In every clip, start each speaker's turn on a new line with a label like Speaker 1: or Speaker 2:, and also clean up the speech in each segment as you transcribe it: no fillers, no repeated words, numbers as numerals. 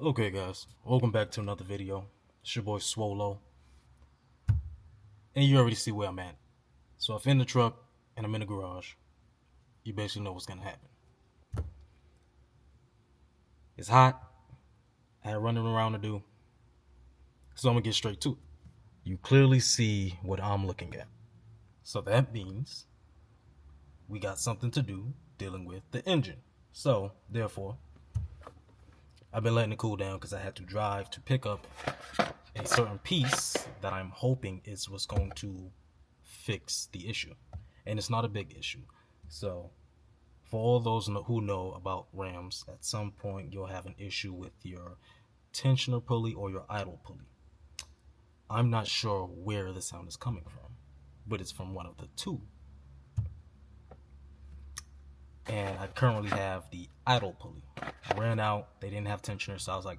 Speaker 1: Okay guys, welcome back to another video. It's your boy Swolo. And you already see where I'm at. So if I'm in the truck and I'm in the garage, you basically know what's gonna happen. It's hot, I had running around to do, so I'm gonna get straight to it. You clearly see what I'm looking at. So that means we got something to do dealing with the engine. So therefore, I've been letting it cool down because I had to drive to pick up a certain piece that I'm hoping is what's going to fix the issue. And it's not a big issue. So for all those who know about Rams, at some point you'll have an issue with your tensioner pulley or your idle pulley. I'm not sure where the sound is coming from, but it's from one of the two. And I currently have the idle pulley. I ran out, they didn't have tensioner, so I was like,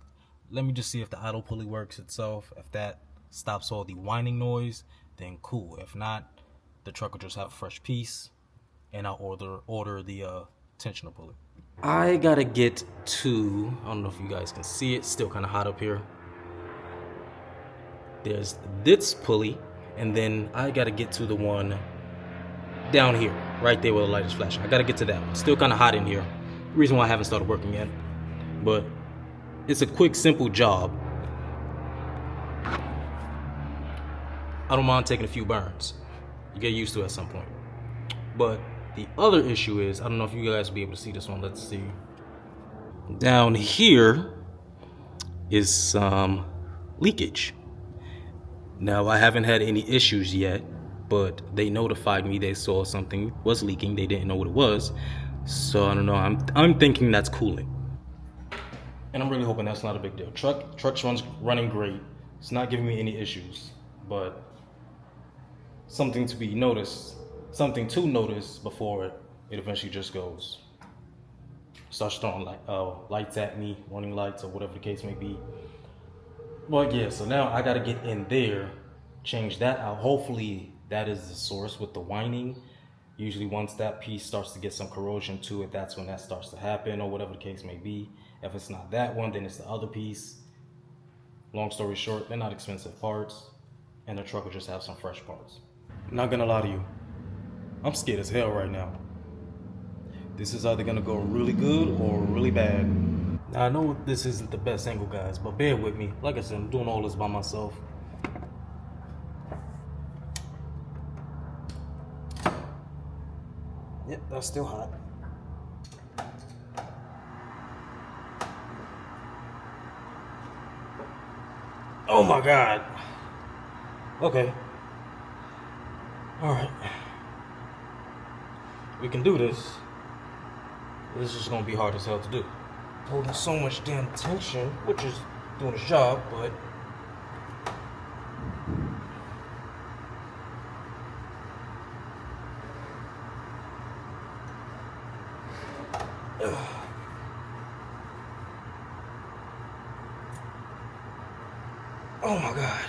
Speaker 1: let me just see if the idle pulley works itself. If that stops all the whining noise, then cool. If not, the truck will just have a fresh piece, and I'll order the tensioner pulley. I gotta get to, I don't know if you guys can see it, still kind of hot up here. There's this pulley, and then I gotta get to the one down here, right there where the light is flashing. I gotta get to that one. Still kind of hot in here. Reason why I haven't started working yet, but it's a quick, simple job. I don't mind taking a few burns. You get used to it at some point. But the other issue is, I don't know if you guys will be able to see this one. Let's see. Down here is some leakage. Now, I haven't had any issues yet, but they notified me they saw something was leaking. They didn't know what it was. So I don't know. I'm thinking that's cooling. And I'm really hoping that's not a big deal. Truck's running great. It's not giving me any issues, but something to notice before it eventually just goes. Starts throwing lights at me, warning lights or whatever the case may be. But yeah, so now I gotta get in there, change that out. Hopefully that is the source with the whining. Usually once that piece starts to get some corrosion to it, that's when that starts to happen or whatever the case may be. If it's not that one, then it's the other piece. Long story short, they're not expensive parts, and the truck will just have some fresh parts. Not gonna lie to you, I'm scared as hell right now. This is either gonna go really good or really bad. Now I know this isn't the best angle, guys, but bear with me. Like I said, I'm doing all this by myself. Yep, that's still hot. Oh my God. Okay. All right. We can do this. This is gonna be hard as hell to do. Holding so much damn tension, which is doing its job, but oh my God.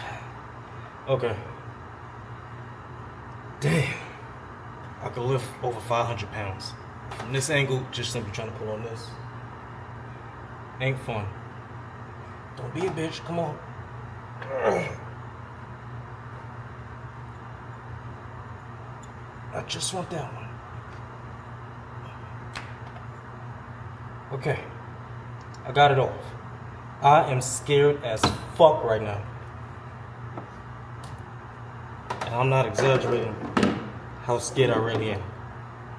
Speaker 1: Okay. Damn. I could lift over 500 pounds. From this angle, just simply trying to pull on this. Ain't fun. Don't be a bitch, come on. I just want that one. Okay. I got it off. I am scared as fuck right now. And I'm not exaggerating how scared I really am.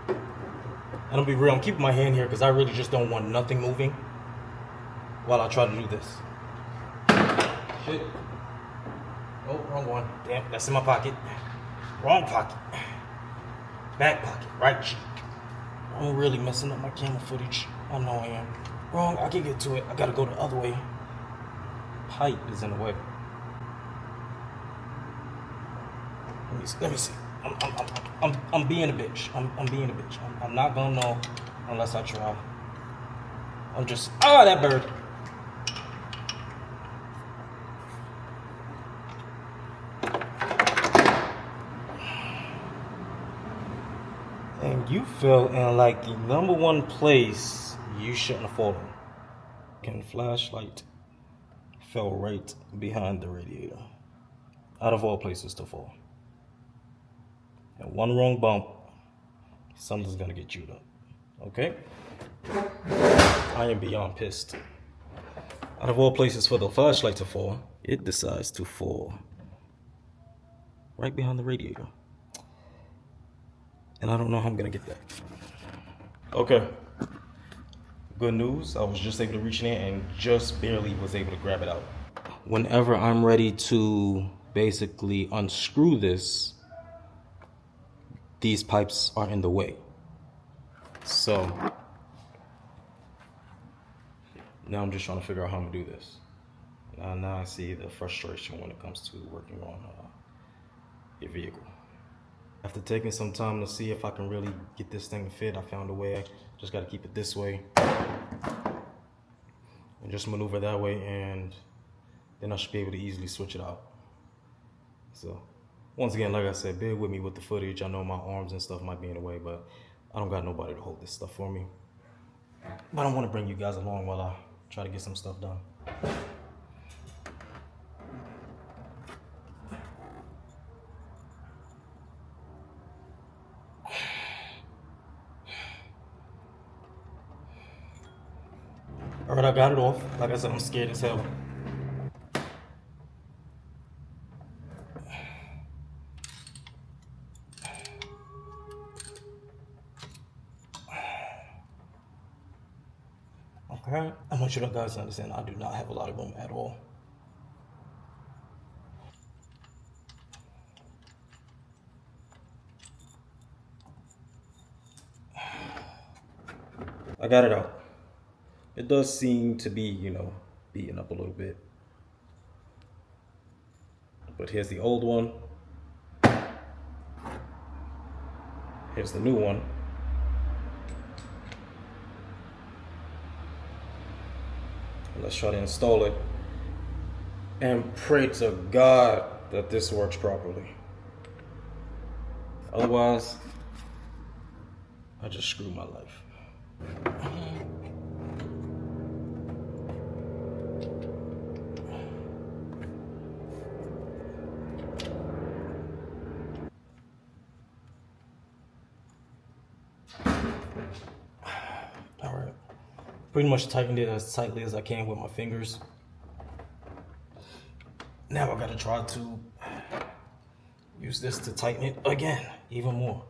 Speaker 1: And I'll be real, I'm keeping my hand here because I really just don't want nothing moving while I try to do this. Shit. Oh, wrong one. Damn, that's in my pocket. Wrong pocket. Back pocket, right cheek. I'm really messing up my camera footage. I know I am. Wrong, I can get to it. I gotta go the other way. Pipe is in the way. Let me see. I'm being a bitch. I'm being a bitch. I'm not gonna know unless I try. I'm just, that bird. And you fell in like the #1 place you shouldn't have fallen. Can flashlight fell right behind the radiator. Out of all places to fall. And one wrong bump, something's gonna get chewed up. Okay? I am beyond pissed. Out of all places for the flashlight to fall, it decides to fall right behind the radiator. And I don't know how I'm gonna get that. Okay. Good news, I was just able to reach in there and just barely was able to grab it out. Whenever I'm ready to basically unscrew this, these pipes are in the way. So now I'm just trying to figure out how I'm gonna do this. Now I see the frustration when it comes to working on your vehicle. After taking some time to see if I can really get this thing to fit, I found a way. I just got to keep it this way and just maneuver that way, and then I should be able to easily switch it out. So once again, like I said, bear with me with the footage. I know my arms and stuff might be in the way, but I don't got nobody to hold this stuff for me. But I want to bring you guys along while I try to get some stuff done. All right, I got it off. Like I said, I'm scared as hell. Okay, I want you guys to understand I do not have a lot of room at all. I got it out. It does seem to be, beaten up a little bit. But here's the old one. Here's the new one. Let's try to install it and pray to God that this works properly. Otherwise, I just screw my life. All right. Pretty much tightened it as tightly as I can with my fingers. Now I gotta try to use this to tighten it again, even more.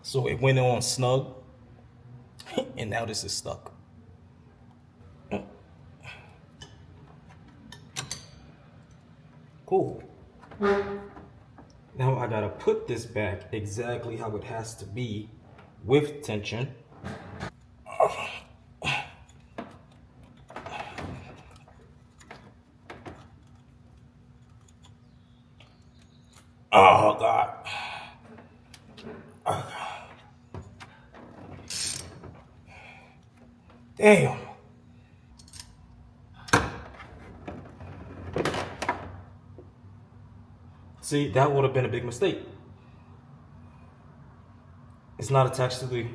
Speaker 1: So it went on snug, and now this is stuck. Cool. Now I gotta put this back exactly how it has to be with tension. Oh God. Damn. See, that would have been a big mistake. It's not attached to the...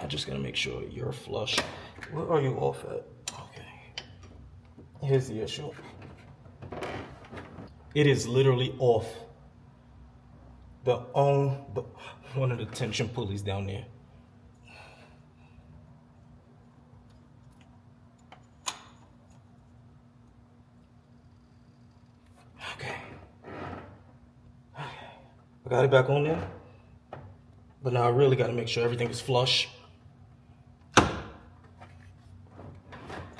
Speaker 1: I'm just gonna make sure you're flush. Where are you off at? Okay. Here's the issue. It is literally off one of the tension pulleys down there. Okay. I got it back on there. But now I really got to make sure everything is flush.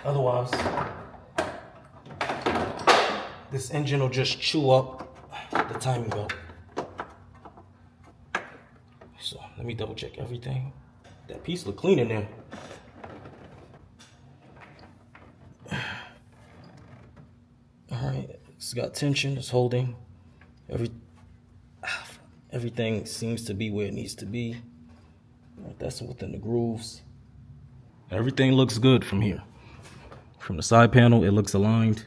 Speaker 1: Otherwise, this engine will just chew up the timing belt. So let me double check everything. That piece look clean in there. All right, it's got tension, it's holding. Everything seems to be where it needs to be. That's within the grooves. Everything looks good from here. From the side panel, it looks aligned.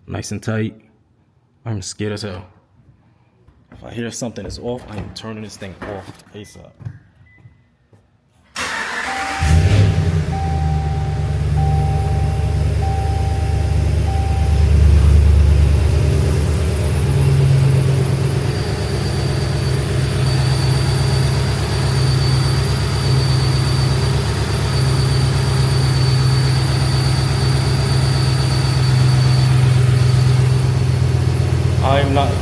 Speaker 1: Nice and tight. I'm scared as hell. If I hear something is off, I am turning this thing off ASAP. I'm not.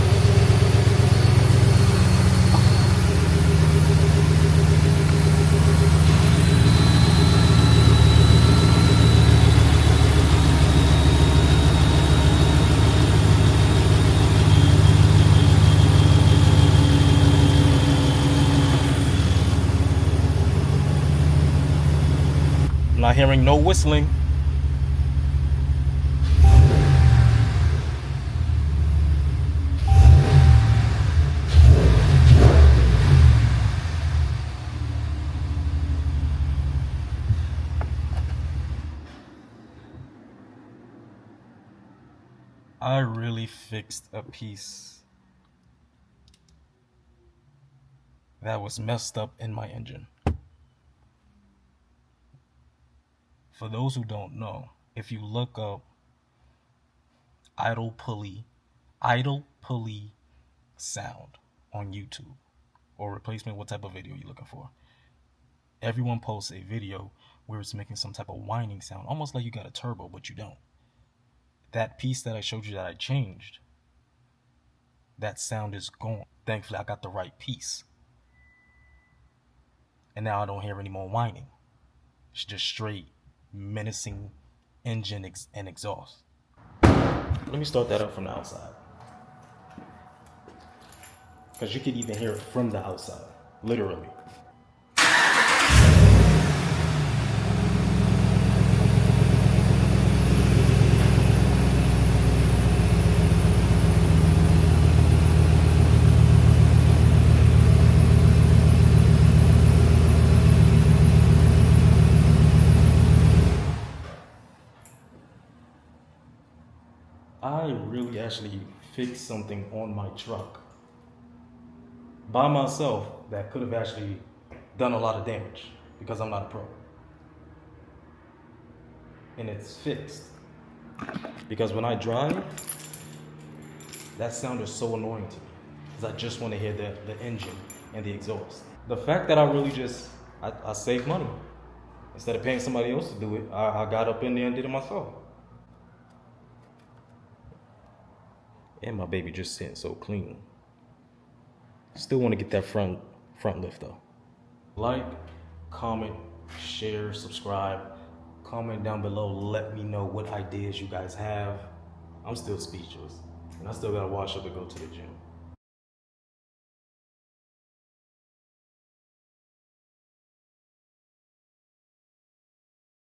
Speaker 1: I'm not hearing no whistling. I really fixed a piece that was messed up in my engine. For those who don't know, if you look up idle pulley sound on YouTube or replacement, what type of video you're looking for, everyone posts a video where it's making some type of whining sound, almost like you got a turbo, but you don't. That piece that I showed you that I changed, that sound is gone. Thankfully, I got the right piece. And now I don't hear any more whining. It's just straight menacing engine and exhaust. Let me start that up from the outside. Because you could even hear it from the outside, literally. I really actually fixed something on my truck by myself that could have actually done a lot of damage because I'm not a pro. And it's fixed. Because when I drive, that sound is so annoying to me. Because I just want to hear the engine and the exhaust. The fact that I really I saved money. Instead of paying somebody else to do it, I got up in there and did it myself. And my baby just sitting so clean. Still want to get that front lift though. Like, comment, share, subscribe. Comment down below. Let me know what ideas you guys have. I'm still speechless. And I still gotta wash up and go to the gym.